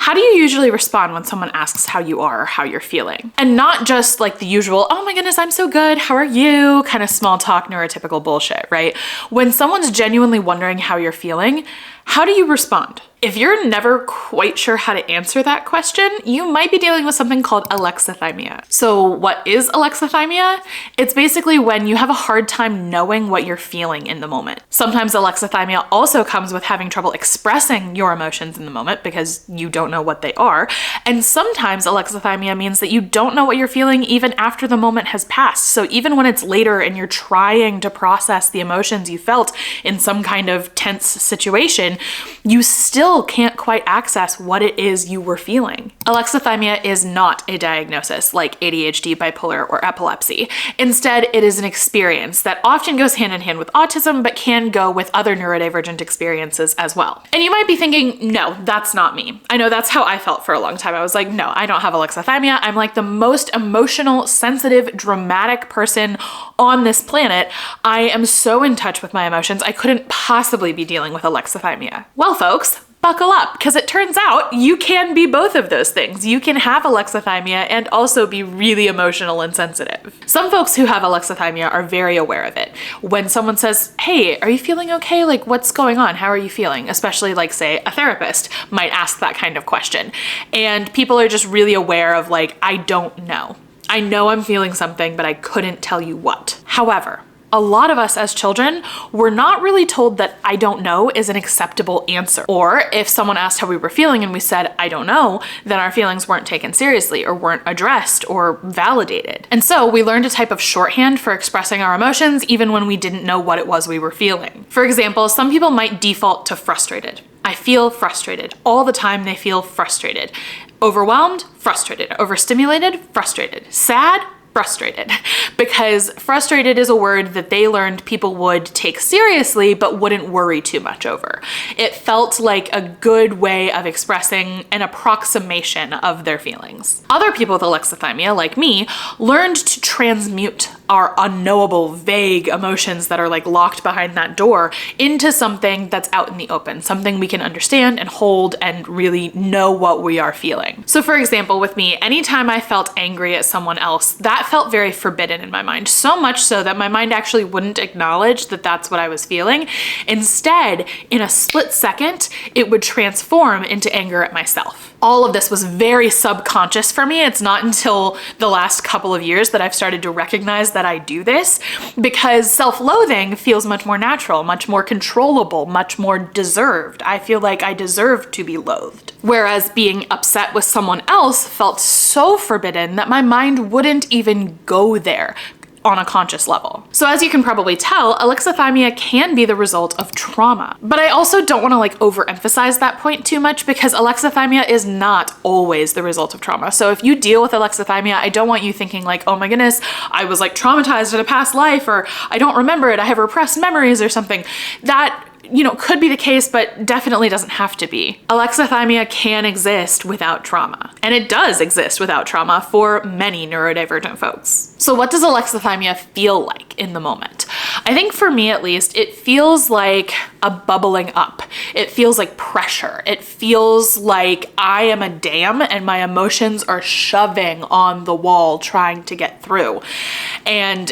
How do you usually respond when someone asks how you are or how you're feeling? And not just like the usual, oh my goodness, I'm so good, how are you? Kind of small talk, neurotypical bullshit, right? When someone's genuinely wondering how you're feeling, how do you respond? If you're never quite sure how to answer that question, you might be dealing with something called alexithymia. So what is alexithymia? It's basically when you have a hard time knowing what you're feeling in the moment. Sometimes alexithymia also comes with having trouble expressing your emotions in the moment because you don't know what they are. And sometimes alexithymia means that you don't know what you're feeling even after the moment has passed. So even when it's later and you're trying to process the emotions you felt in some kind of tense situation, you still can't quite access what it is you were feeling. Alexithymia is not a diagnosis like ADHD, bipolar, or epilepsy. Instead, it is an experience that often goes hand in hand with autism, but can go with other neurodivergent experiences as well. And you might be thinking, no, that's not me. I know that's how I felt for a long time. I was like, no, I don't have alexithymia. I'm like the most emotional, sensitive, dramatic person on this planet. I am so in touch with my emotions. I couldn't possibly be dealing with alexithymia. Well, folks, buckle up, because it turns out you can be both of those things. You can have alexithymia and also be really emotional and sensitive. Some folks who have alexithymia are very aware of it. When someone says, hey, are you feeling okay? Like, what's going on? How are you feeling? Especially like, say, a therapist might ask that kind of question. And people are just really aware of like, I don't know. I know I'm feeling something, but I couldn't tell you what. However, a lot of us as children were not really told that I don't know is an acceptable answer. Or if someone asked how we were feeling and we said, I don't know, then our feelings weren't taken seriously or weren't addressed or validated. And so we learned a type of shorthand for expressing our emotions even when we didn't know what it was we were feeling. For example, some people might default to frustrated. I feel frustrated. All the time they feel frustrated. Overwhelmed, frustrated. Overstimulated, frustrated. Sad, frustrated, because frustrated is a word that they learned people would take seriously but wouldn't worry too much over. It felt like a good way of expressing an approximation of their feelings. Other people with alexithymia, like me, learned to transmute our unknowable, vague emotions that are like locked behind that door into something that's out in the open, something we can understand and hold and really know what we are feeling. So for example, with me, anytime I felt angry at someone else, that felt very forbidden in my mind, so much so that my mind actually wouldn't acknowledge that that's what I was feeling. Instead, in a split second, it would transform into anger at myself. All of this was very subconscious for me. It's not until the last couple of years that I've started to recognize that I do this, because self-loathing feels much more natural, much more controllable, much more deserved. I feel like I deserve to be loathed. Whereas being upset with someone else felt so forbidden that my mind wouldn't even go there on a conscious level. So as you can probably tell, alexithymia can be the result of trauma. But I also don't want to like overemphasize that point too much, because alexithymia is not always the result of trauma. So if you deal with alexithymia, I don't want you thinking like, oh my goodness, I was like traumatized in a past life, or I don't remember it, I have repressed memories or something. That, you know, could be the case, but definitely doesn't have to be. Alexithymia can exist without trauma. And it does exist without trauma for many neurodivergent folks. So what does alexithymia feel like in the moment? I think for me at least, it feels like a bubbling up. It feels like pressure. It feels like I am a dam and my emotions are shoving on the wall trying to get through. And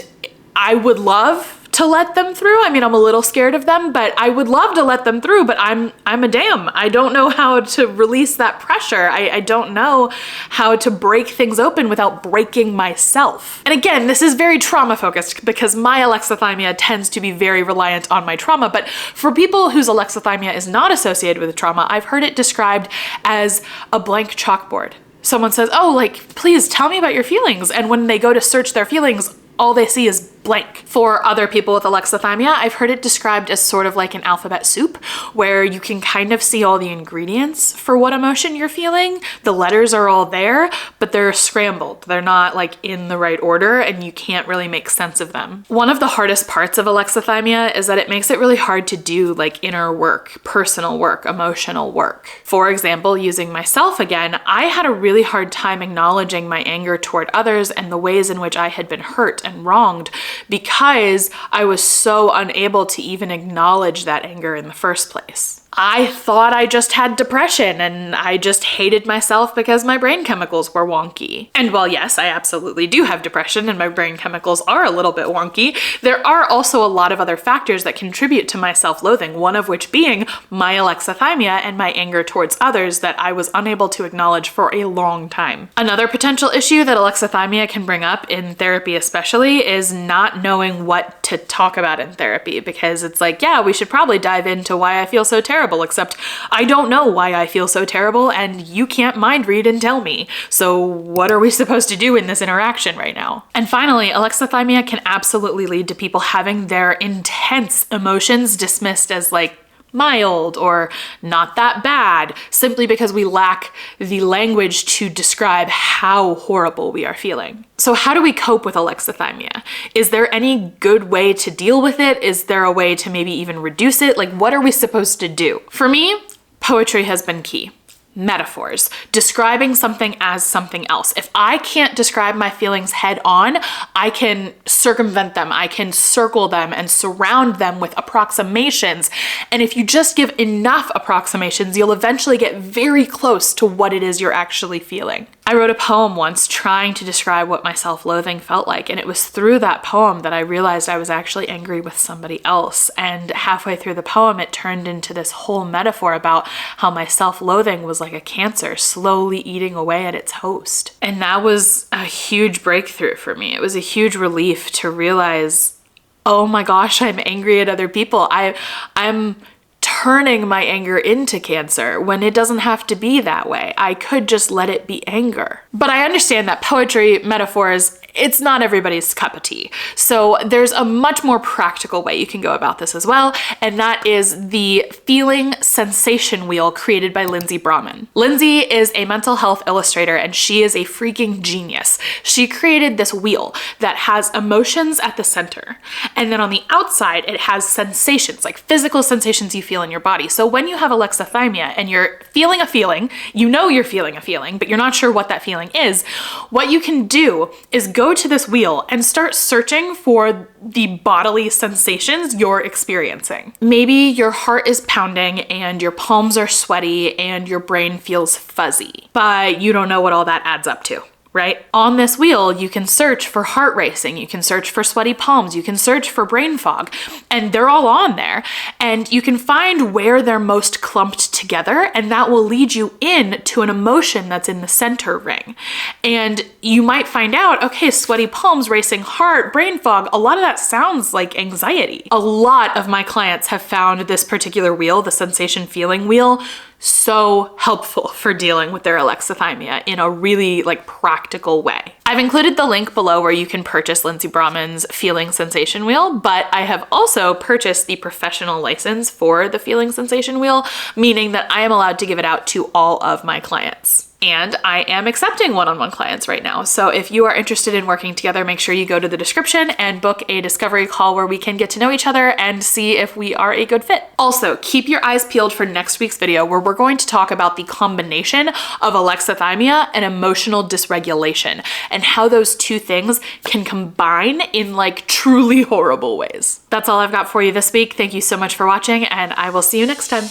I would love to let them through. I mean, I'm a little scared of them, but I would love to let them through, but I'm a dam. I don't know how to release that pressure. I don't know how to break things open without breaking myself. And again, this is very trauma focused because my alexithymia tends to be very reliant on my trauma, but for people whose alexithymia is not associated with trauma, I've heard it described as a blank chalkboard. Someone says, oh, like, please tell me about your feelings. And when they go to search their feelings, all they see is blank. For other people with alexithymia, I've heard it described as sort of like an alphabet soup, where you can kind of see all the ingredients for what emotion you're feeling. The letters are all there, but they're scrambled. They're not like in the right order, and you can't really make sense of them. One of the hardest parts of alexithymia is that it makes it really hard to do like inner work, personal work, emotional work. For example, using myself again, I had a really hard time acknowledging my anger toward others and the ways in which I had been hurt and wronged, because I was so unable to even acknowledge that anger in the first place. I thought I just had depression and I just hated myself because my brain chemicals were wonky. And while yes, I absolutely do have depression and my brain chemicals are a little bit wonky, there are also a lot of other factors that contribute to my self-loathing, one of which being my alexithymia and my anger towards others that I was unable to acknowledge for a long time. Another potential issue that alexithymia can bring up in therapy especially is not knowing what to talk about in therapy, because it's like, yeah, we should probably dive into why I feel so terrible, except I don't know why I feel so terrible and you can't mind read and tell me. So what are we supposed to do in this interaction right now? And finally, alexithymia can absolutely lead to people having their intense emotions dismissed as like mild or not that bad, simply because we lack the language to describe how horrible we are feeling. So how do we cope with alexithymia? Is there any good way to deal with it? Is there a way to maybe even reduce it? Like, what are we supposed to do? For me, poetry has been key. Metaphors, describing something as something else. If I can't describe my feelings head on, I can circumvent them, I can circle them and surround them with approximations. And if you just give enough approximations, you'll eventually get very close to what it is you're actually feeling. I wrote a poem once trying to describe what my self-loathing felt like, and it was through that poem that I realized I was actually angry with somebody else. And halfway through the poem, it turned into this whole metaphor about how my self-loathing was like a cancer slowly eating away at its host. And that was a huge breakthrough for me. It was a huge relief to realize, oh my gosh, I'm angry at other people. I'm turning my anger into cancer when it doesn't have to be that way. I could just let it be anger. But I understand that poetry, metaphors, it's not everybody's cup of tea. So there's a much more practical way you can go about this as well, and that is the feeling sensation wheel created by Lindsay Braman. Lindsay is a mental health illustrator and she is a freaking genius. She created this wheel that has emotions at the center, and then on the outside it has sensations, like physical sensations you feel in your body. So when you have alexithymia and you're feeling a feeling, you know you're feeling a feeling, but you're not sure what that feeling is, what you can do is go to this wheel and start searching for the bodily sensations you're experiencing. Maybe your heart is pounding and your palms are sweaty and your brain feels fuzzy, but you don't know what all that adds up to. Right? On this wheel, you can search for heart racing, you can search for sweaty palms, you can search for brain fog, and they're all on there. And you can find where they're most clumped together, and that will lead you in to an emotion that's in the center ring. And you might find out, okay, sweaty palms, racing heart, brain fog, a lot of that sounds like anxiety. A lot of my clients have found this particular wheel, the sensation feeling wheel, so helpful for dealing with their alexithymia in a really practical way. I've included the link below where you can purchase Lindsay Braman's feeling sensation wheel, but I have also purchased the professional license for the feeling sensation wheel, meaning that I am allowed to give it out to all of my clients. And I am accepting one-on-one clients right now. So if you are interested in working together, make sure you go to the description and book a discovery call where we can get to know each other and see if we are a good fit. Also, keep your eyes peeled for next week's video where we're going to talk about the combination of alexithymia and emotional dysregulation and how those two things can combine in truly horrible ways. That's all I've got for you this week. Thank you so much for watching, and I will see you next time.